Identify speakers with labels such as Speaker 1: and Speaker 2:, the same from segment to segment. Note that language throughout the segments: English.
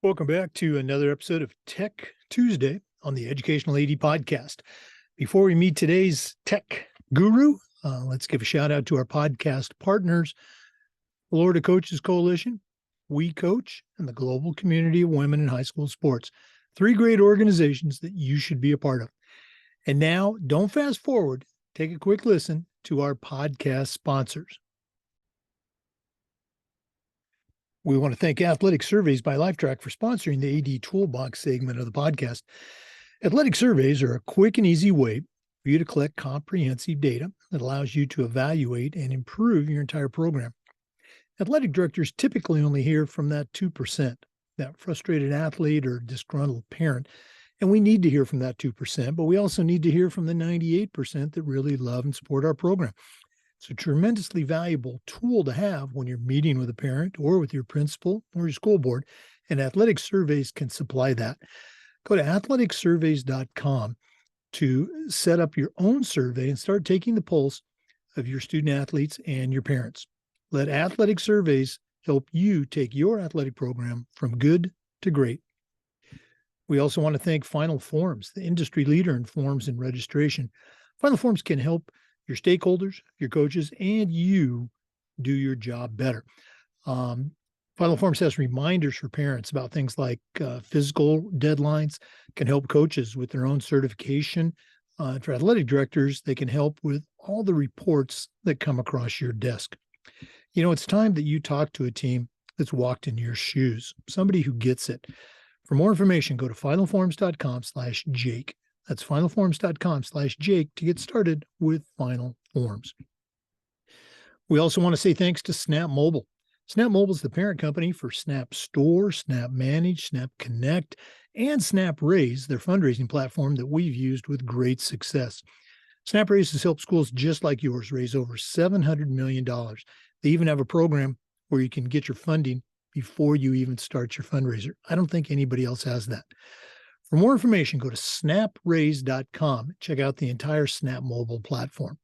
Speaker 1: Welcome back to another episode of Tech Tuesday on the Educational AD Podcast. Before we meet today's tech guru, let's give a shout out to our podcast partners, Florida Coaches Coalition, We Coach, and the Global Community of Women in High School Sports. Three great organizations that you should be a part of. And now, don't fast forward. Take a quick listen to our podcast sponsors. We want to thank Athletic Surveys by Lifetrack for sponsoring the AD Toolbox segment of the podcast. Athletic surveys are a quick and easy way for you to collect comprehensive data that allows you to evaluate and improve your entire program. Athletic directors typically only hear from that 2%, that frustrated athlete or disgruntled parent, and we need to hear from that 2%, but we also need to hear from the 98% that really love and support our program. It's a tremendously valuable tool to have when you're meeting with a parent or with your principal or your school board, and athletic surveys can supply that. Go to athleticsurveys.com to set up your own survey and start taking the pulse of your student athletes and your parents. Let Athletic Surveys help you take your athletic program from good to great. We also want to thank Final Forms, the industry leader in forms and registration. Final Forms can help your stakeholders, your coaches, and you do your job better. Final Forms has reminders for parents about things like physical deadlines, can help coaches with their own certification. For athletic directors, they can help with all the reports that come across your desk. You know, it's time that you talk to a team that's walked in your shoes, somebody who gets it. For more information, go to finalforms.com/Jake. That's finalforms.com/Jake to get started with Final Forms. We also want to say thanks to Snap Mobile. Snap Mobile is the parent company for Snap Store, Snap Manage, Snap Connect, and Snap Raise, their fundraising platform that we've used with great success. Snap Raise has helped schools just like yours raise over $700 million. They even have a program where you can get your funding before you even start your fundraiser. I don't think anybody else has that. For more information, go to snapraise.com. Check out the entire Snap Mobile platform.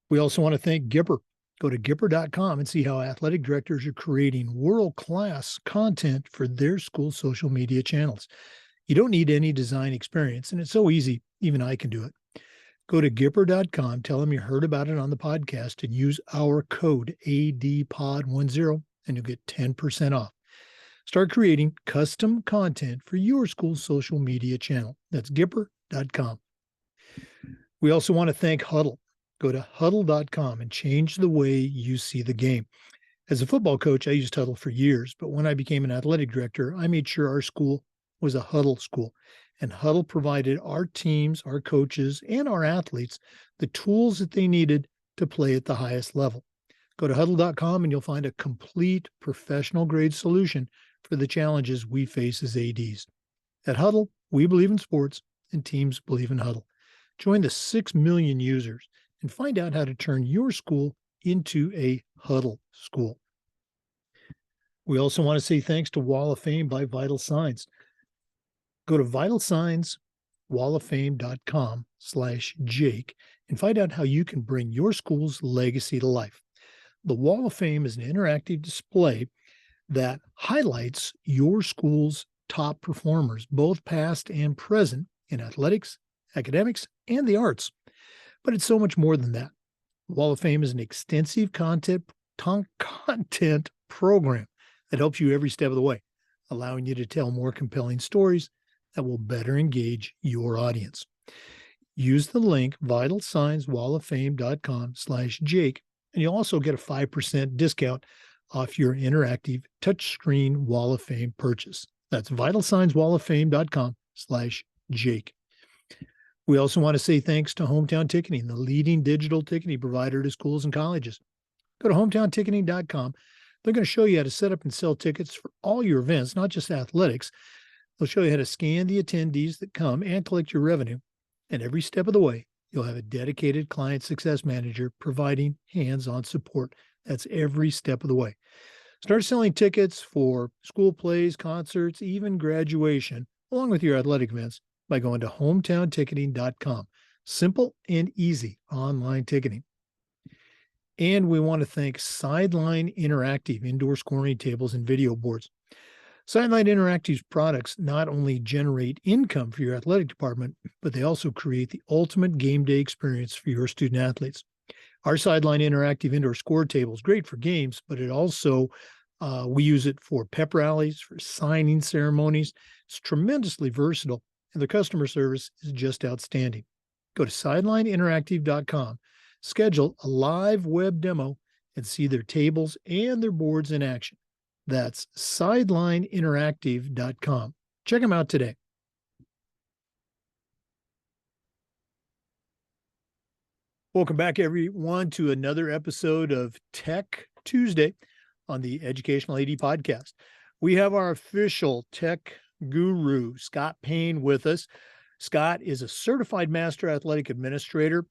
Speaker 1: We also want to thank Gipper. Go to Gipper.com and see how athletic directors are creating world-class content for their school social media channels. You don't need any design experience, and it's so easy, even I can do it. Go to Gipper.com, tell them you heard about it on the podcast, and use our code ADPOD10, and you'll get 10% off. Start creating custom content for your school's social media channel. That's Gipper.com. We also want to thank Huddle. Go to Huddle.com and change the way you see the game. As a football coach, I used Huddle for years, but when I became an athletic director, I made sure our school was a Huddle school. And Huddle provided our teams, our coaches, and our athletes the tools that they needed to play at the highest level. Go to Huddle.com and you'll find a complete professional-grade solution for the challenges we face as ADs. At Huddle, we believe in sports and teams believe in Huddle. Join the 6 million users and find out how to turn your school into a Huddle school. We also want to say thanks to Wall of Fame by Vital Signs. Go to vitalsignswalloffame.com/Jake and find out how you can bring your school's legacy to life. The Wall of Fame is an interactive display that highlights your school's top performers, both past and present, in athletics, academics, and the arts. But it's so much more than that. The Wall of Fame is an extensive content program that helps you every step of the way, allowing you to tell more compelling stories that will better engage your audience. Use the link vitalsignswalloffame.com/Jake, and you'll also get a 5% discount off your interactive touchscreen Wall of Fame purchase. That's vitalsignswalloffame.com/Jake. We also want to say thanks to Hometown Ticketing, the leading digital ticketing provider to schools and colleges. Go to hometownticketing.com. They're going to show you how to set up and sell tickets for all your events, not just athletics. They'll show you how to scan the attendees that come and collect your revenue. And every step of the way, you'll have a dedicated client success manager providing hands-on support. That's every step of the way. Start selling tickets for school plays, concerts, even graduation, along with your athletic events, by going to hometownticketing.com. Simple and easy online ticketing. And we want to thank Sideline Interactive indoor scoring tables and video boards. Sideline Interactive's products not only generate income for your athletic department, but they also create the ultimate game day experience for your student athletes. Our Sideline Interactive indoor score table is great for games, but it also, we use it for pep rallies, for signing ceremonies. It's tremendously versatile, and the customer service is just outstanding. Go to sidelineinteractive.com, schedule a live web demo, and see their tables and their boards in action. That's sidelineinteractive.com. Check them out today. Welcome back, everyone, to another episode of Tech Tuesday on the Educational AD Podcast. We have our official tech guru, Scott Paine, with us. Scott is a certified master athletic administrator,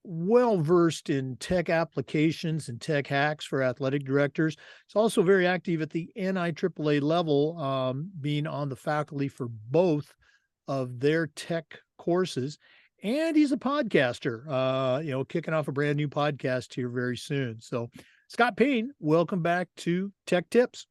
Speaker 1: well-versed in tech applications and tech hacks for athletic directors. He's also very active at the NIAAA level, being on the faculty for both of their tech courses. And he's a podcaster, kicking off a brand new podcast here very soon. So, Scott Paine, welcome back to Tech Tips.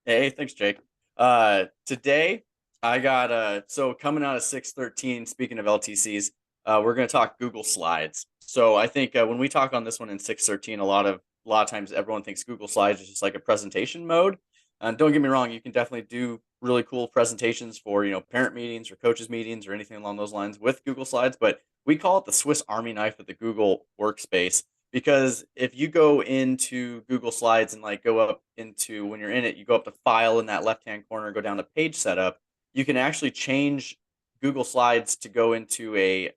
Speaker 2: Hey, thanks, Jake. Today I got so coming out of 613, speaking of LTCs, we're going to talk Google Slides. So I think when we talk on this one in 613, a lot of times everyone thinks Google Slides is just like a presentation mode. And don't get me wrong, you can definitely do really cool presentations for, parent meetings or coaches meetings or anything along those lines with Google Slides, but we call it the Swiss Army knife of the Google workspace. Because if you go into Google Slides and like go up into, when you're in it, you go up to File in that left-hand corner, go down to Page Setup, you can actually change Google Slides to go into a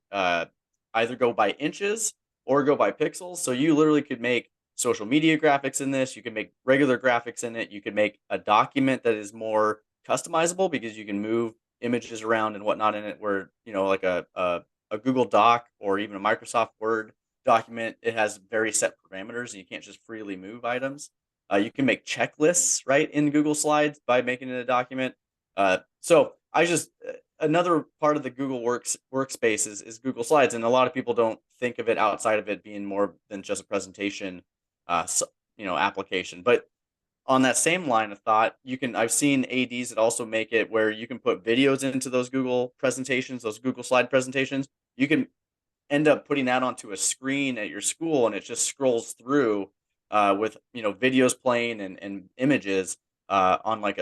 Speaker 2: either go by inches or go by pixels. So you literally could make social media graphics in this. You can make regular graphics in it. You can make a document that is more customizable because you can move images around and whatnot in it, where, like a Google Doc or even a Microsoft Word document, it has very set parameters and you can't just freely move items. You can make checklists right in Google Slides by making it a document. So I just another part of the Google workspace is Google Slides, and a lot of people don't think of it outside of it being more than just a presentation, application. But on that same line of thought, I've seen ADs that also make it where you can put videos into those Google presentations, those Google Slide presentations. You can end up putting that onto a screen at your school, and it just scrolls through with videos playing and images on like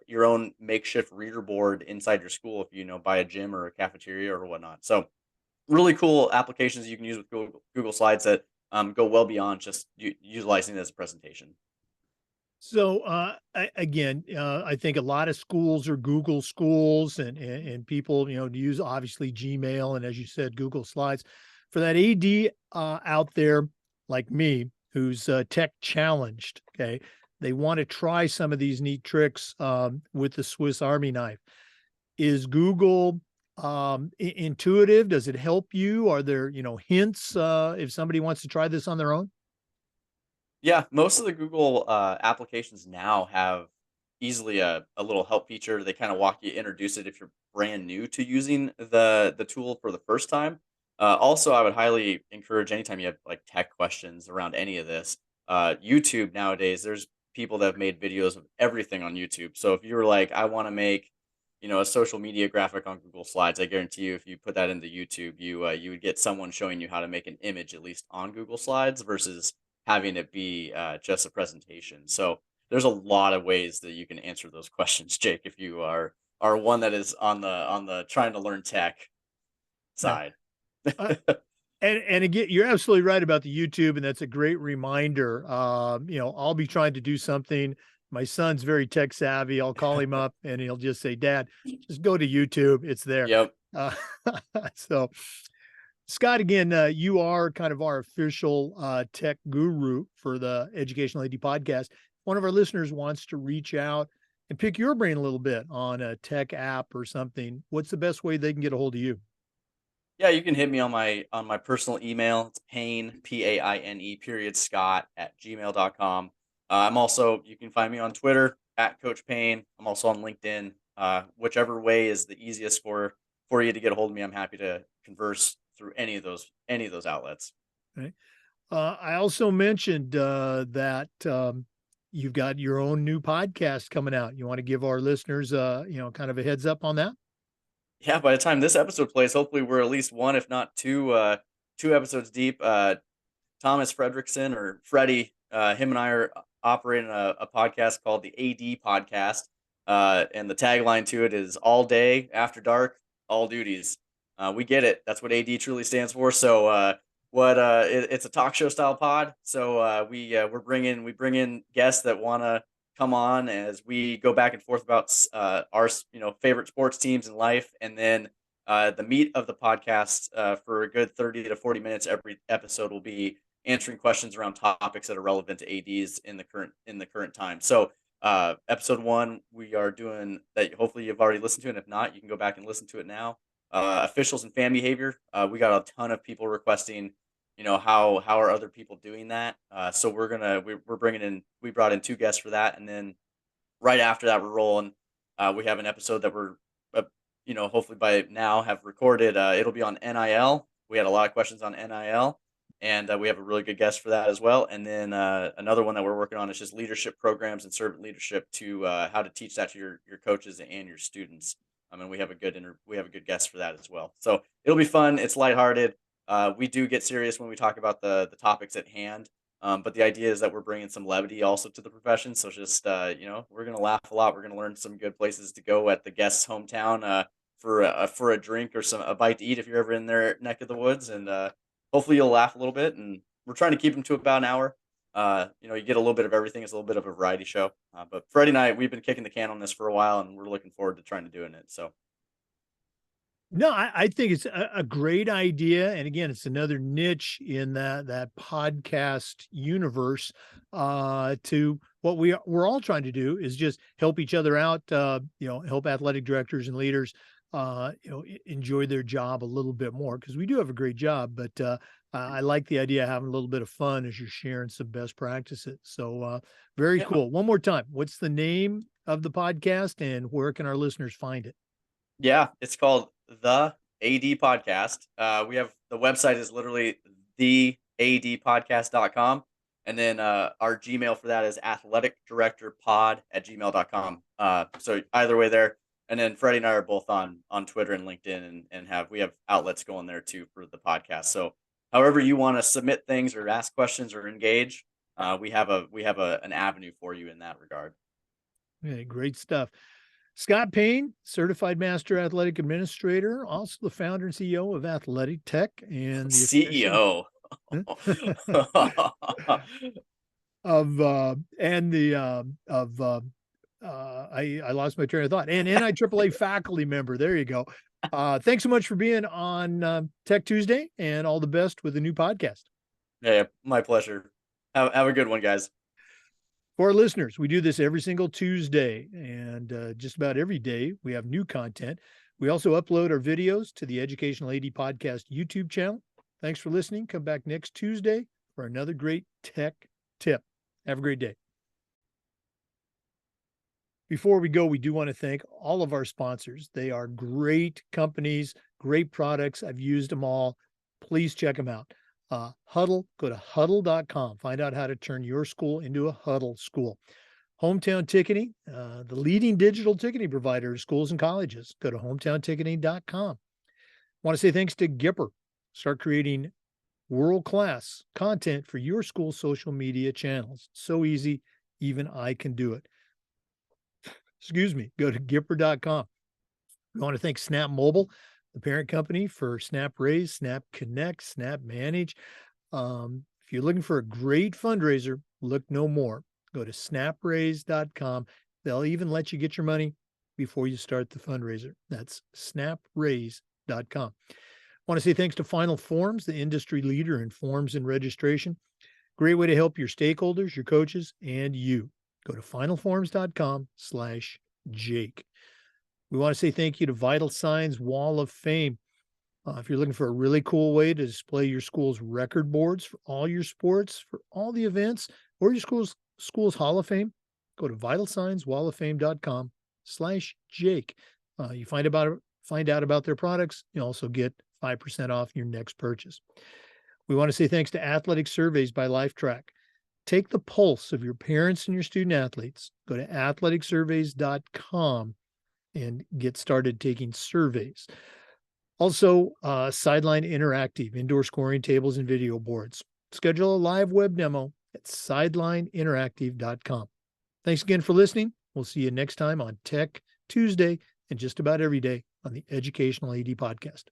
Speaker 2: your own makeshift reader board inside your school, if by a gym or a cafeteria or whatnot. So really cool applications you can use with Google Slides that go well beyond just utilizing it as a presentation.
Speaker 1: So I think a lot of schools are Google schools, and people use obviously Gmail and, as you said, Google Slides. For that AD out there like me who's tech challenged, okay, they want to try some of these neat tricks with the Swiss Army knife. Is Google intuitive? Does it help you? Are there hints if somebody wants to try this on their own?
Speaker 2: Yeah, most of the Google applications now have easily a little help feature. They kind of walk you, introduce it if you're brand new to using the tool for the first time. Also, I would highly encourage, anytime you have like tech questions around any of this, YouTube nowadays, there's people that have made videos of everything on YouTube. So if you're like, I want to make, a social media graphic on Google Slides, I guarantee you, if you put that into YouTube, you would get someone showing you how to make an image at least on Google Slides versus having it be just a presentation. So there's a lot of ways that you can answer those questions, Jake, if you are one that is on the trying to learn tech
Speaker 1: Right.
Speaker 2: side.
Speaker 1: And again, you're absolutely right about the YouTube, and that's a great reminder. I'll be trying to do something. My son's very tech savvy. I'll call him up, and he'll just say, "Dad, just go to YouTube. It's there."
Speaker 2: Yep.
Speaker 1: Uh, so, Scott, again, you are kind of our official tech guru for the Educational AD podcast. One of our listeners wants to reach out and pick your brain a little bit on a tech app or something. What's the best way they can get a hold of you?
Speaker 2: Yeah, you can hit me on my personal email. It's Paine, Paine, _Scott @gmail.com. You can find me on Twitter @Coach Paine. I'm also on LinkedIn. Whichever way is the easiest for you to get a hold of me, I'm happy to converse through any of those outlets.
Speaker 1: Right. I also mentioned that you've got your own new podcast coming out. You want to give our listeners, kind of a heads up on that?
Speaker 2: Yeah, by the time this episode plays, hopefully we're at least one, if not two episodes deep. Thomas Fredrickson, or Freddie, him and I are operating a podcast called the AD Podcast, and the tagline to it is "All day, after dark, all duties." We get it. That's what AD truly stands for. So, it's a talk show style pod. So we bring in guests that want to come on as we go back and forth about our favorite sports teams in life, and then the meat of the podcast for a good 30 to 40 minutes every episode will be answering questions around topics that are relevant to ADs in the current time. So episode 1 we are doing that. Hopefully you've already listened to it. And if not, you can go back and listen to it now. Officials and fan behavior. We got a ton of people requesting, how are other people doing that. So we brought in 2 guests for that, and then right after that we're rolling. We have an episode that we're hopefully by now have recorded. It'll be on NIL. We had a lot of questions on NIL, and we have a really good guest for that as well. And then another one that we're working on is just leadership programs and servant leadership, to how to teach that to your coaches and your students. I mean, we have a good guest for that as well. So it'll be fun. It's lighthearted. We do get serious when we talk about the topics at hand. But the idea is that we're bringing some levity also to the profession. So just, we're going to laugh a lot. We're going to learn some good places to go at the guest's hometown for a drink or a bite to eat if you're ever in their neck of the woods. And hopefully you'll laugh a little bit. And we're trying to keep them to about an hour. You get a little bit of everything. It's a little bit of a variety show. But Freddie and I, we've been kicking the can on this for a while, and we're looking forward to trying to doing it. So.
Speaker 1: No, I think it's a great idea. And again, it's another niche in that podcast universe. To what we're all trying to do is just help each other out, help athletic directors and leaders, enjoy their job a little bit more, because we do have a great job. But I like the idea of having a little bit of fun as you're sharing some best practices. So very cool. One more time, what's the name of the podcast and where can our listeners find it?
Speaker 2: Yeah, it's called the AD Podcast. We have the website is literally theadpodcast.com. And then our Gmail for that is athleticdirectorpod@gmail.com. So either way there. And then Freddie and I are both on Twitter and LinkedIn, and we have outlets going there too for the podcast. So however you want to submit things or ask questions or engage, we have an avenue for you in that regard.
Speaker 1: Okay, great stuff. Scott Paine, Certified Master Athletic Administrator, also the founder and CEO of AthletiTech and the
Speaker 2: CEO
Speaker 1: I lost my train of thought, and NIAAA faculty member. There you go. Thanks so much for being on Tech Tuesday, and all the best with the new podcast.
Speaker 2: Yeah, my pleasure. Have a good one, guys.
Speaker 1: For our listeners, we do this every single Tuesday, and just about every day we have new content. We also upload our videos to the Educational AD Podcast YouTube channel. Thanks for listening. Come back next Tuesday for another great tech tip. Have a great day. Before we go, we do want to thank all of our sponsors. They are great companies, great products. I've used them all. Please check them out. Huddle, go to huddle.com. Find out how to turn your school into a Huddle school. Hometown Ticketing, the leading digital ticketing provider to schools and colleges. Go to hometownticketing.com. Want to say thanks to Gipper. Start creating world-class content for your school social media channels. So easy, even I can do it. Excuse me, go to Gipper.com. We want to thank Snap Mobile, the parent company for Snap Raise, Snap Connect, Snap Manage. If you're looking for a great fundraiser, look no more. Go to snapraise.com. They'll even let you get your money before you start the fundraiser. That's snapraise.com. Want to say thanks to Final Forms, the industry leader in forms and registration. Great way to help your stakeholders, your coaches, and you. Go to finalforms.com/Jake. We want to say thank you to Vital Signs Wall of Fame. If you're looking for a really cool way to display your school's record boards for all your sports, for all the events, or your school's Hall of Fame, go to vitalsignswalloffame.com/Jake. You find out about their products. You also get 5% off your next purchase. We want to say thanks to Athletic Surveys by LifeTrack. Take the pulse of your parents and your student athletes. Go to athleticsurveys.com and get started taking surveys. Also, Sideline Interactive, indoor scoring tables and video boards. Schedule a live web demo at sidelineinteractive.com. Thanks again for listening. We'll see you next time on Tech Tuesday and just about every day on the Educational AD Podcast.